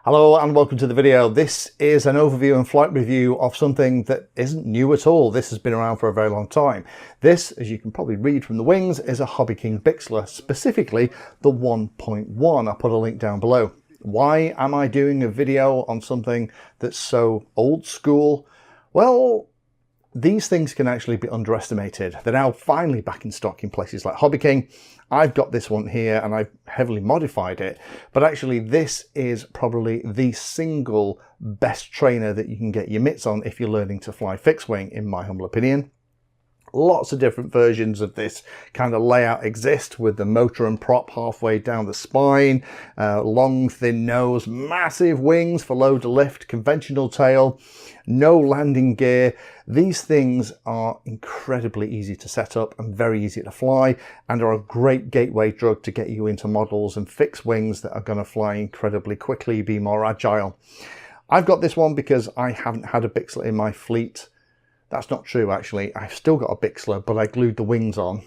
Hello and welcome to the video. This is an overview and flight review of something that isn't new at all. This has been around for a very long time. This, as you can probably read from the wings, is a H-King Bixler, specifically the 1.1. I'll put a link down below. Why am I doing a video on something that's so old school? Well, these things can actually be underestimated. They're now finally back in stock in places like H-King. I've got this one here and I've heavily modified it, but actually this is probably the single best trainer that you can get your mitts on if you're learning to fly fixed wing, in my humble opinion. Lots of different versions of this kind of layout exist, with the motor and prop halfway down the spine, long thin nose, massive wings for load to lift, conventional tail, no landing gear. These things are incredibly easy to set up and very easy to fly, and are a great gateway drug to get you into models and fixed wings that are going to fly incredibly quickly, be more agile. I've got this one because I haven't had a Bixler in my fleet. That's not true, actually. I've still got a Bixler, but I glued the wings on.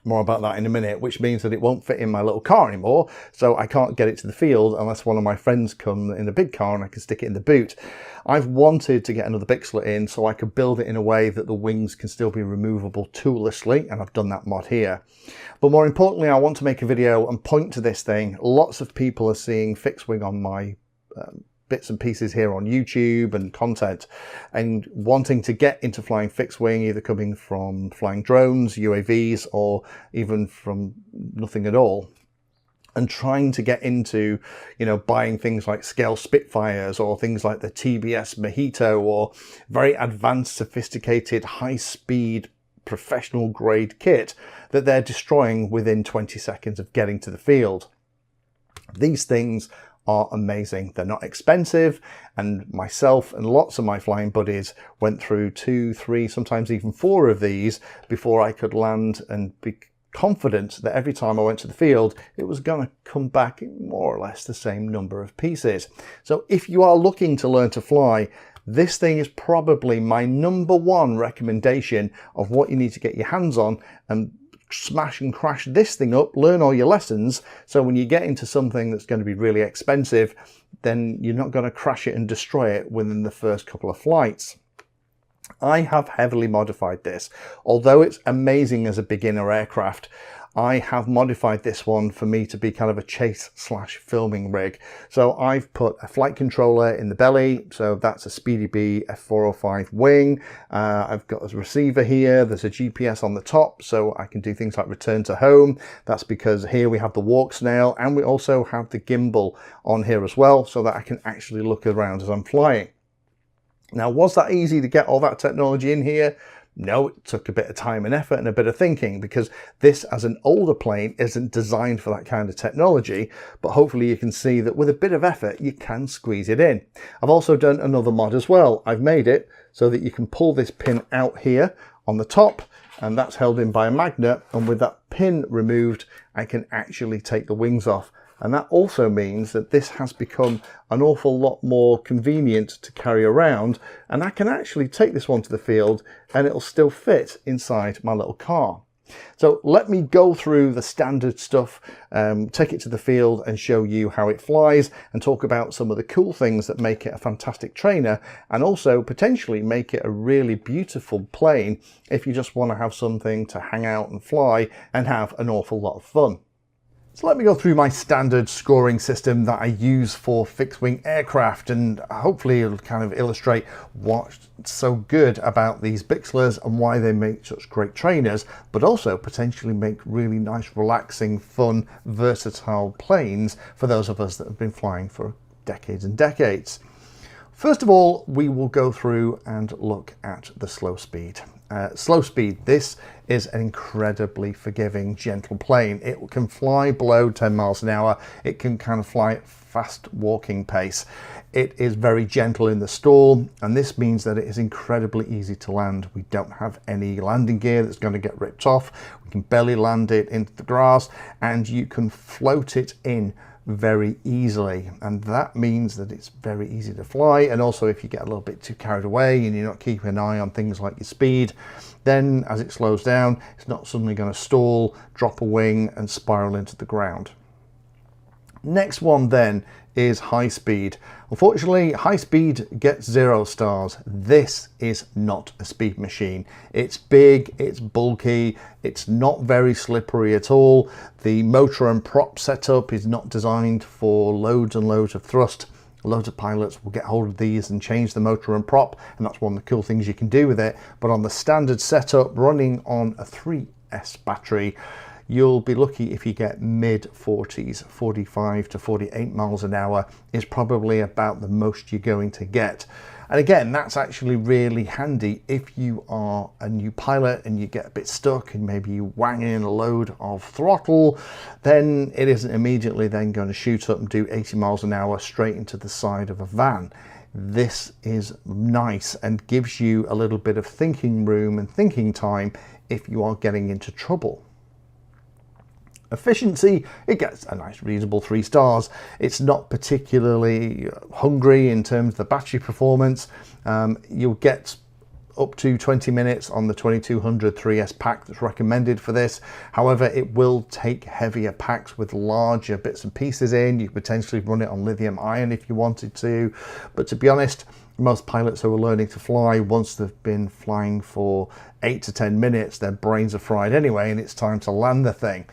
More about that in a minute, which means that it won't fit in my little car anymore, so I can't get it to the field unless one of my friends come in the big car and I can stick it in the boot. I've wanted to get another Bixler in so I could build it in a way that the wings can still be removable toollessly, and I've done that mod here. But more importantly, I want to make a video and point to this thing. Lots of people are seeing fixed wing on my bits and pieces here on YouTube and content, and wanting to get into flying fixed wing, either coming from flying drones, UAVs, or even from nothing at all, and trying to get into, you know, buying things like scale Spitfires or things like the TBS Mojito, or very advanced, sophisticated, high-speed, professional grade kit that they're destroying within 20 seconds of getting to the field. These things are amazing. They're not expensive, and myself and lots of my flying buddies went through 2, 3, sometimes even 4 of these before I could land and be confident that every time I went to the field it was going to come back in more or less the same number of pieces. So if you are looking to learn to fly, this thing is probably my #1 recommendation of what you need to get your hands on, and smash and crash this thing up, learn all your lessons, so when you get into something that's going to be really expensive, then you're not going to crash it and destroy it within the first couple of flights. I have heavily modified this. Although it's amazing as a beginner aircraft, I have modified this one for me to be kind of a chase / filming rig. So I've put a flight controller in the belly, so that's a Speedy B F405 wing. I've got a receiver here, there's a GPS on the top, so I can do things like return to home. That's because here we have the walk snail, and we also have the gimbal on here as well, so that I can actually look around as I'm flying. Now, was that easy to get all that technology in here? No, it took a bit of time and effort and a bit of thinking, because this, as an older plane, isn't designed for that kind of technology, but hopefully you can see that with a bit of effort you can squeeze it in. I've also done another mod as well. I've made it so that you can pull this pin out here on the top, and that's held in by a magnet, and with that pin removed I can actually take the wings off. And that also means that this has become an awful lot more convenient to carry around, and I can actually take this one to the field and it'll still fit inside my little car. So let me go through the standard stuff, take it to the field and show you how it flies, and talk about some of the cool things that make it a fantastic trainer, and also potentially make it a really beautiful plane if you just want to have something to hang out and fly and have an awful lot of fun. So let me go through my standard scoring system that I use for fixed wing aircraft, and hopefully it'll kind of illustrate what's so good about these Bixlers and why they make such great trainers, but also potentially make really nice, relaxing, fun, versatile planes for those of us that have been flying for decades and decades. First of all, we will go through and look at the slow speed. Slow speed, this is an incredibly forgiving, gentle plane. It can fly below 10 miles an hour. It can kind of fly at fast walking pace. It is very gentle in the stall, and this means that it is incredibly easy to land. We don't have any landing gear that's going to get ripped off. We can belly land it into the grass, and you can float it in very easily, and that means that it's very easy to fly. And also, if you get a little bit too carried away and you're not keeping an eye on things like your speed, then as it slows down, it's not suddenly going to stall, drop a wing and spiral into the ground. Next one then is high speed. Unfortunately, high speed gets 0 stars. This is not a speed machine. It's big, it's bulky, it's not very slippery at all. The motor and prop setup is not designed for loads and loads of thrust. Loads of pilots will get hold of these and change the motor and prop, and that's one of the cool things you can do with it. But on the standard setup running on a 3S battery, you'll be lucky if you get mid 40s. 45 to 48 miles an hour is probably about the most you're going to get. And again, that's actually really handy if you are a new pilot and you get a bit stuck and maybe you wang in a load of throttle, then it isn't immediately then going to shoot up and do 80 miles an hour straight into the side of a van. This is nice and gives you a little bit of thinking room and thinking time if you are getting into trouble. Efficiency, it gets a nice reasonable 3 stars. It's not particularly hungry in terms of the battery performance. You'll get up to 20 minutes on the 2200 3S pack that's recommended for this. However, it will take heavier packs with larger bits and pieces in. You could potentially run it on lithium ion if you wanted to. But to be honest, most pilots who are learning to fly, once they've been flying for 8 to 10 minutes, their brains are fried anyway, and it's time to land the thing.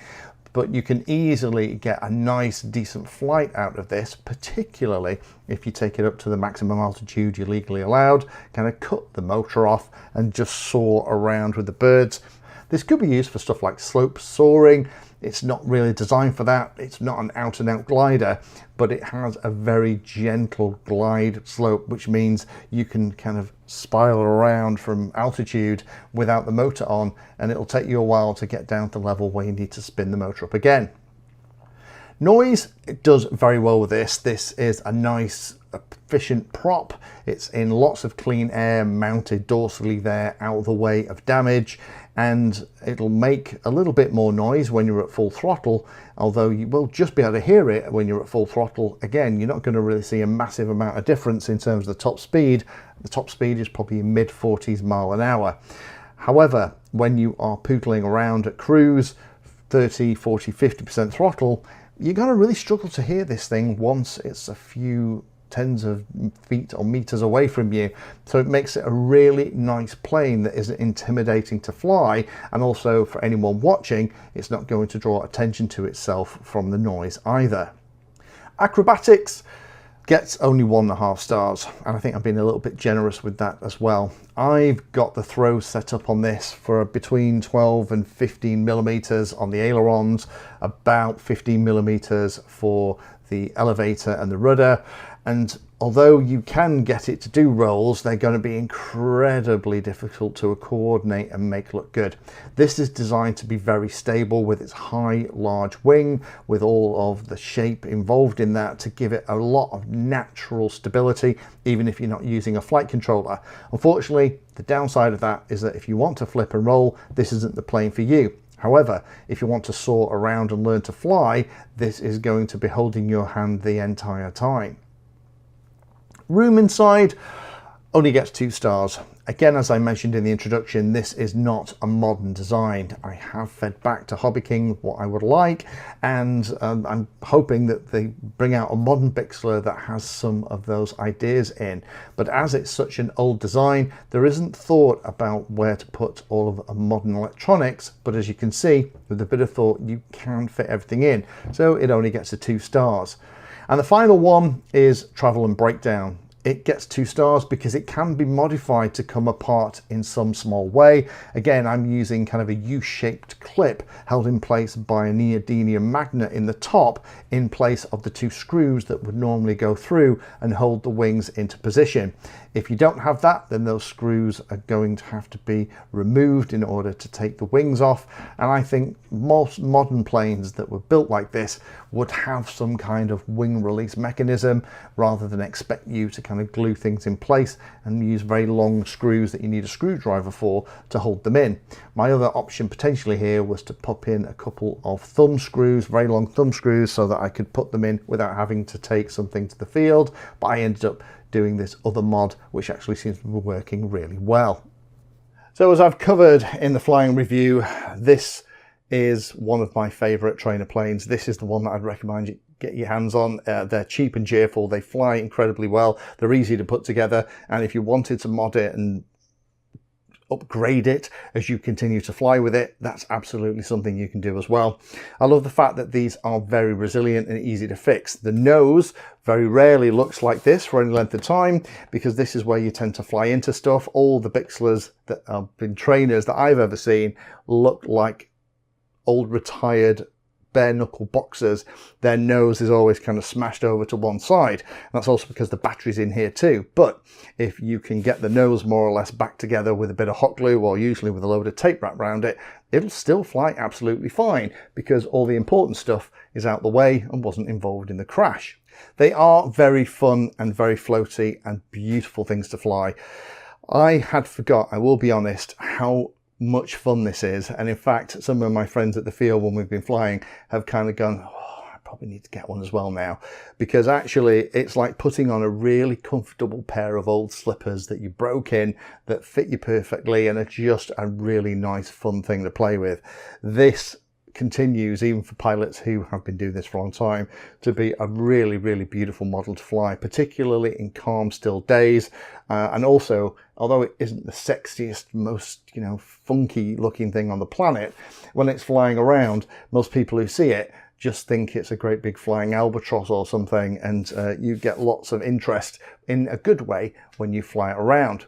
But you can easily get a nice decent flight out of this, particularly if you take it up to the maximum altitude you're legally allowed, kind of cut the motor off and just soar around with the birds. This could be used for stuff like slope soaring. It's not really designed for that. It's not an out and out glider, but it has a very gentle glide slope, which means you can kind of spiral around from altitude without the motor on, and it'll take you a while to get down to the level where you need to spin the motor up again. Noise, it does very well with this. This is a nice efficient prop. It's in lots of clean air, mounted dorsally there, out of the way of damage, and it'll make a little bit more noise when you're at full throttle, although you will just be able to hear it when you're at full throttle. Again, you're not going to really see a massive amount of difference in terms of the top speed. The top speed is probably mid 40s mile an hour. However, when you are pootling around at cruise, 30, 40, 50% throttle, you're going to really struggle to hear this thing once it's a few tens of feet or meters away from you. So it makes it a really nice plane that isn't intimidating to fly, and also for anyone watching, it's not going to draw attention to itself from the noise either. Acrobatics gets only 1.5 stars, and I think I've been a little bit generous with that as well. I've got the throw set up on this for between 12 and 15 millimeters on the ailerons, about 15 millimeters for the elevator and the rudder. And although you can get it to do rolls, they're going to be incredibly difficult to coordinate and make look good. This is designed to be very stable with its high, large wing, with all of the shape involved in that to give it a lot of natural stability, even if you're not using a flight controller. Unfortunately, the downside of that is that if you want to flip and roll, this isn't the plane for you. However, if you want to soar around and learn to fly, this is going to be holding your hand the entire time. Room inside only gets 2 stars. Again, as I mentioned in the introduction, this is not a modern design. I have fed back to Hobby King what I would like, and I'm hoping that they bring out a modern Bixler that has some of those ideas in. But as it's such an old design, there isn't thought about where to put all of the modern electronics, but as you can see, with a bit of thought, you can fit everything in. So it only gets a 2 stars. And the final one is travel and breakdown. It gets 2 stars because it can be modified to come apart in some small way. Again, I'm using kind of a U-shaped clip held in place by a neodymium magnet in the top, in place of the 2 screws that would normally go through and hold the wings into position. If you don't have that, then those screws are going to have to be removed in order to take the wings off. And I think most modern planes that were built like this would have some kind of wing release mechanism, rather than expect you to kind of glue things in place and use very long screws that you need a screwdriver for to hold them in. My other option potentially here was to pop in a couple of thumb screws, very long thumb screws, so that I could put them in without having to take something to the field, but I ended up doing this other mod, which actually seems to be working really well. So as I've covered in the flying review, this is one of my favorite trainer planes. This is the one that I'd recommend get your hands on. They're cheap and cheerful. They fly incredibly well. They're easy to put together. And if you wanted to mod it and upgrade it as you continue to fly with it, that's absolutely something you can do as well. I love the fact that these are very resilient and easy to fix. The nose very rarely looks like this for any length of time, because this is where you tend to fly into stuff. All the Bixlers that have been trainers that I've ever seen look like old retired bare knuckle boxers. Their nose is always kind of smashed over to one side. That's also because the battery's in here too. But if you can get the nose more or less back together with a bit of hot glue, or usually with a load of tape wrapped around it, it'll still fly absolutely fine, because all the important stuff is out the way and wasn't involved in the crash. They are very fun and very floaty and beautiful things to fly. I had forgot, I will be honest, how much fun this is. And in fact, some of my friends at the field when we've been flying have kind of gone, oh, I probably need to get one as well now, because actually it's like putting on a really comfortable pair of old slippers that you broke in, that fit you perfectly, and are just a really nice fun thing to play with. This continues, even for pilots who have been doing this for a long time, to be a really, really beautiful model to fly, particularly in calm, still days. And also, although it isn't the sexiest, most, funky looking thing on the planet, when it's flying around, most people who see it just think it's a great big flying albatross or something, and you get lots of interest in a good way when you fly it around.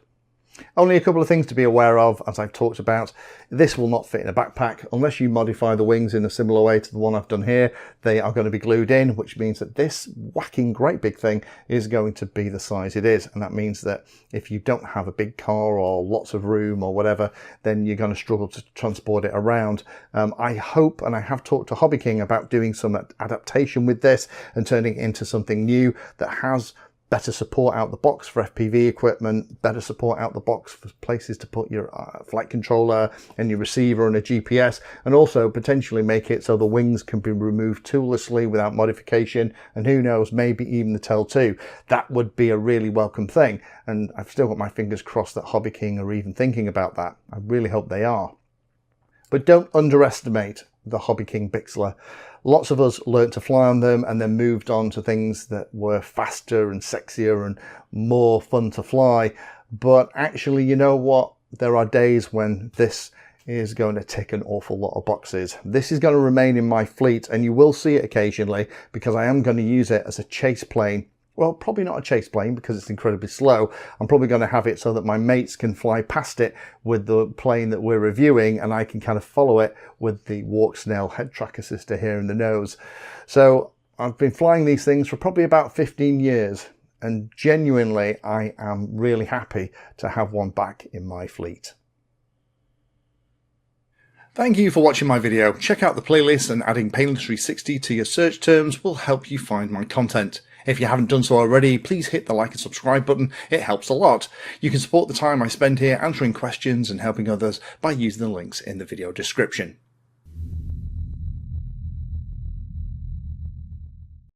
Only a couple of things to be aware of, as I've talked about. This will not fit in a backpack unless you modify the wings in a similar way to the one I've done here. They are going to be glued in, which means that this whacking great big thing is going to be the size it is. And that means that if you don't have a big car or lots of room or whatever, then you're going to struggle to transport it around. I hope, and I have talked to Hobby King about doing some adaptation with this and turning it into something new that has better support out the box for FPV equipment, better support out the box for places to put your flight controller and your receiver and a GPS, and also potentially make it so the wings can be removed toollessly without modification, and who knows, maybe even the tail too. That would be a really welcome thing, and I've still got my fingers crossed that Hobby King are even thinking about that. I really hope they are. But don't underestimate the H-King Bixler. Lots of us learnt to fly on them and then moved on to things that were faster and sexier and more fun to fly. But actually, you know what? There are days when this is going to tick an awful lot of boxes. This is going to remain in my fleet, and you will see it occasionally, because I am going to use it as a chase plane. Well, probably not a chase plane because it's incredibly slow. I'm probably going to have it so that my mates can fly past it with the plane that we're reviewing, and I can kind of follow it with the walk snail head track assister here in the nose. So I've been flying these things for probably about 15 years, and genuinely I am really happy to have one back in my fleet. Thank you for watching my video. Check out the playlist, and adding Pedantry 60 to your search terms will help you find my content. If you haven't done so already, please hit the like and subscribe button. It helps a lot. You can support the time I spend here answering questions and helping others by using the links in the video description.